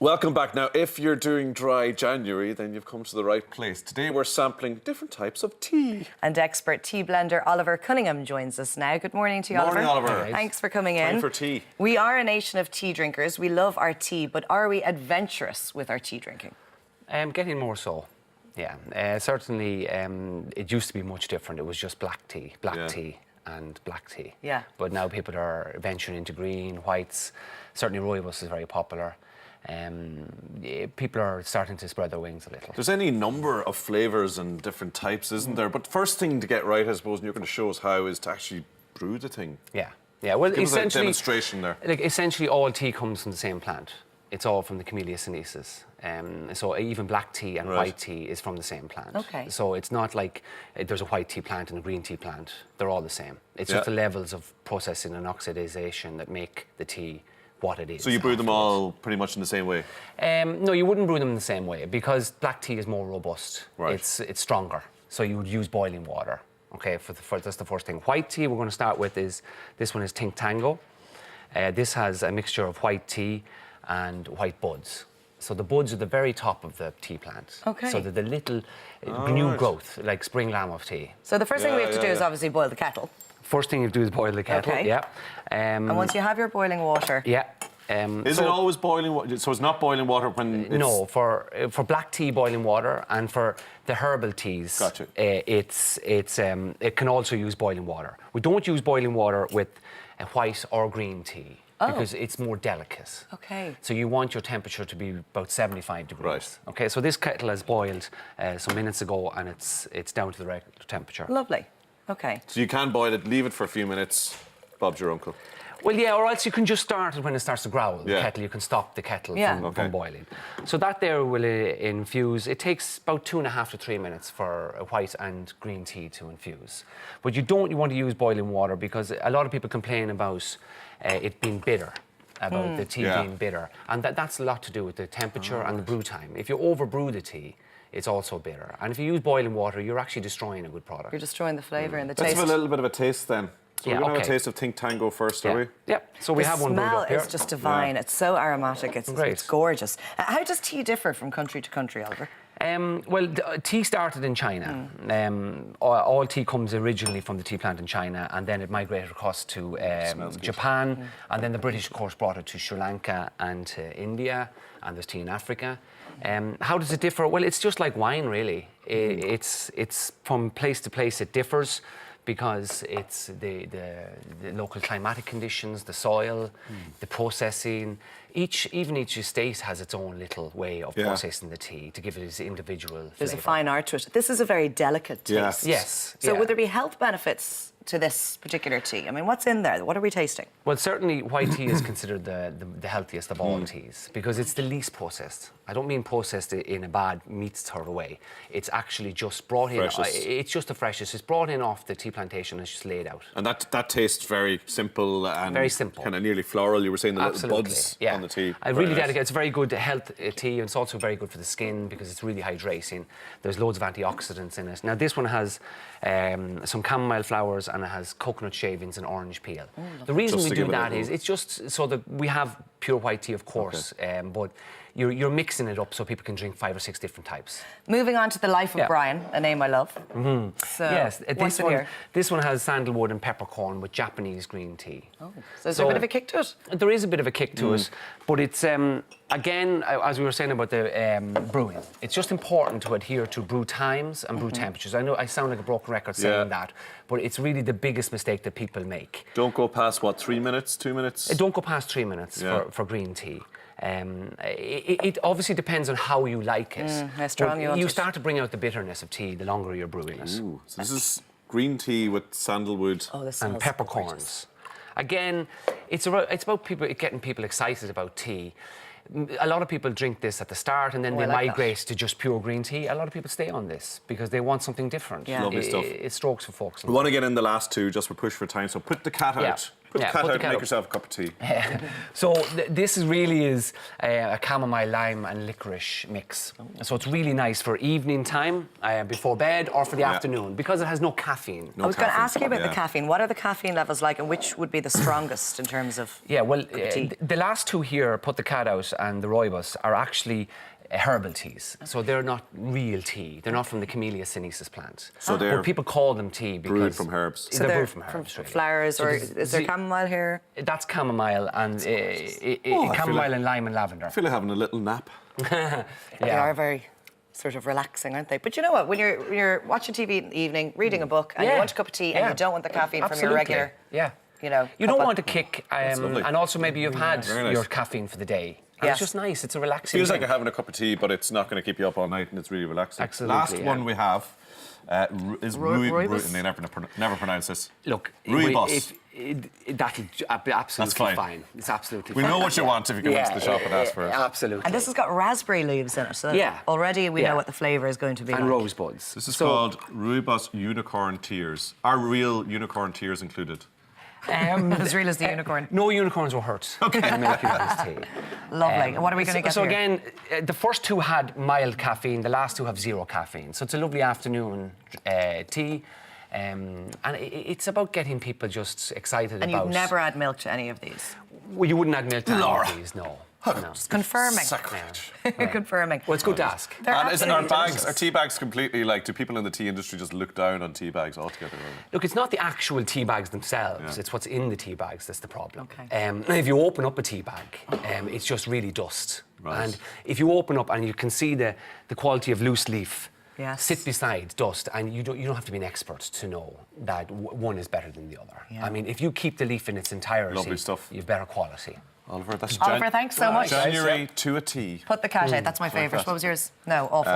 Welcome back. Now, if you're doing dry January, then you've come to the right place. Today we're sampling different types of tea. And expert tea blender Oliver Cunningham joins us now. Good morning to you, Oliver. Morning, Oliver. Thanks for coming in. Time for tea. We are a nation of tea drinkers. We love our tea, but are we adventurous with our tea drinking? Getting more so, yeah. Certainly, it used to be much different. It was just black tea and black tea. Yeah. But now people are venturing into green, whites. Certainly rooibos is very popular. People are starting to spread their wings a little. There's any number of flavours and different types, isn't there? But first thing to get right, I suppose, and you're going to show us how, is to actually brew the thing. Yeah. Well, Give us a essentially, demonstration there. like essentially, all tea comes from the same plant. It's all from the Camellia sinensis. So even black tea and white tea is from the same plant. Okay. So it's not like there's a white tea plant and a green tea plant. They're all the same. It's just the levels of processing and oxidization that make the tea what it is. So you brew them all pretty much in the same way? No, you wouldn't brew them in the same way because black tea is more robust. Right. It's stronger. So you would use boiling water. Okay, that's the first thing. White tea we're going to start with is, this one is Think Tango. This has a mixture of white tea and white buds. So the buds are the very top of the tea plant. Okay. So they're the little new growth, like spring lamb of tea. So the first thing we have to do is obviously boil the kettle. First thing you do is boil the kettle. Okay. Yeah. And once you have your boiling water... Yeah. Is it always boiling water? So it's not boiling water when it's... No, for black tea, boiling water, and for the herbal teas, Gotcha. It can also use boiling water. We don't use boiling water with a white or green tea because it's more delicate. Okay. So you want your temperature to be about 75 degrees. Right. Okay, so this kettle has boiled some minutes ago, and it's down to the regular temperature. Lovely. Okay. So you can boil it, leave it for a few minutes. Bob's your uncle. Well, yeah, or else you can just start it when it starts to growl. The Yeah. kettle, you can stop the kettle from boiling. So that there will infuse. It takes about 2.5 to 3 minutes for a white and green tea to infuse. But you want to use boiling water because a lot of people complain about it being bitter, about the tea being bitter. And that's a lot to do with the temperature and the brew time. If you overbrew the tea, it's also bitter. And if you use boiling water, you're actually destroying a good product. You're destroying the flavour and the Let's taste. have a little bit of a taste then. So we're going to have a taste of Think Tango first, are we? Yep. So we have one brewed The up here. smell is just divine. It's so aromatic. It's gorgeous. How does tea differ from country to country, Oliver? Well, tea started in China. All tea comes originally from the tea plant in China, and then it migrated across to Japan, and then the British, of course, brought it to Sri Lanka and to India, and there's tea in Africa. How does it differ? Well, it's just like wine, really. It's from place to place. It differs because it's the local climatic conditions, the soil, the processing. Each estate has its own little way of processing the tea to give it its individual There's flavour. a fine art to it. This is a very delicate taste. Yes. So would there be health benefits to this particular tea? I mean, what's in there? What are we tasting? Well, certainly white tea is considered the healthiest of all teas because it's the least processed. I don't mean processed in a bad meat sort of way. It's actually just brought in. It's just the freshest. It's brought in off the tea plantation and it's just laid out. And that tastes very simple and very simple, kind of nearly floral. You were saying the little buds on the tea. I really delicate. It's very good health tea, and it's also very good for the skin because it's really hydrating. There's loads of antioxidants in it. Now this one has some chamomile flowers and it has coconut shavings and orange peel. The reason we do that is it's just so that we have pure white tea, of course, but you're mixing it up so people can drink 5 or 6 different types. Moving on to the Life of Brian, a name I love. So yes, what's this one has sandalwood and peppercorn with Japanese green tea. Oh, so there's a bit of a kick to it? There is a bit of a kick to it, but it's, again, as we were saying about the brewing, it's just important to adhere to brew times and brew temperatures. I know I sound like a broken record saying that, but it's really the biggest mistake that people make. Don't go past, what, 3 minutes, 2 minutes? Don't go past 3 minutes for green tea. It obviously depends on how you like it. How strong you want You it. start to bring out the bitterness of tea the longer you're brewing it. Ooh, so this is green tea with sandalwood and peppercorns. Again, it's about getting people excited about tea. A lot of people drink this at the start and then they migrate to just pure green tea. A lot of people stay on this because they want something different. Yeah. Lovely stuff. It strokes for folks. We want to get in the last two, just for push for time, so put the cat out. Put the cat put out the and cat make up. yourself a cup of tea. So this really is a chamomile, lime and licorice mix. So it's really nice for evening time, before bed, or for the afternoon, because it has no caffeine. I was going to caffeine. ask you about the Yeah. caffeine. What are the caffeine levels like, and which would be the strongest in terms of? Yeah, well, tea? the last two here, Put the Cat Out and the Rooibos, are actually herbal teas. So they're not real tea. They're not from the Camellia sinensis plant. So they're but people call them tea because brewed from herbs. So they're brewed from herbs. really. flowers, So or there's is there chamomile here? That's chamomile and I feel chamomile like- and lime and lavender. I feel like having a little nap. They are very sort of relaxing, aren't they? But you know what? When you're watching TV in the evening, reading a book, and you want a cup of tea, and you don't want the caffeine from your Absolutely. regular, Yeah. you know, You cup don't of- want a kick, lovely. and also maybe you've had Very nice. your caffeine for the day. And Yes. it's just nice. It's a relaxing. Feels like thing. you're having a cup of tea, but it's not going to keep you up all night, and it's really relaxing. Absolutely, Last yeah. one we have is Rooibos? They never pronounce this. Look, Rooibos. that's absolutely fine. fine. It's absolutely We fine. know what you want if you go into the shop and ask for it. Absolutely. And this has got raspberry leaves in it, so Yeah. already we know Yeah. what the flavour is going to be and like. rosebuds. This is So, called Rooibos Unicorn Tears. Are real unicorn tears included? As real as the unicorn. No unicorns were hurt. Okay. In making this tea. Lovely. And what are we going to get So here? again, the first two had mild caffeine. The last two have zero caffeine. So it's a lovely afternoon tea. And it's about getting people just excited And about... you've never add milk to any of these? Well, you wouldn't add milk to any Laura. of these, no. Confirming. Sacrilege. Confirming. Well, it's good to ask. They're And isn't our absolutely bags, delicious. are tea bags completely like? Do people in the tea industry just look down on tea bags altogether? Look, it's not the actual tea bags themselves. Yeah. It's what's in the tea bags that's the problem. Okay. If you open up a tea bag, it's just really dust. Right. And if you open up and you can see the quality of loose leaf Yes. sit beside dust, and you don't have to be an expert to know that one is better than the other. Yeah. I mean, if you keep the leaf in its entirety, Lovely stuff. you've better quality. Oliver, that's Oliver, thanks so much. January to a T. Put the cat out. That's my favourite. that. What was yours? No, awful.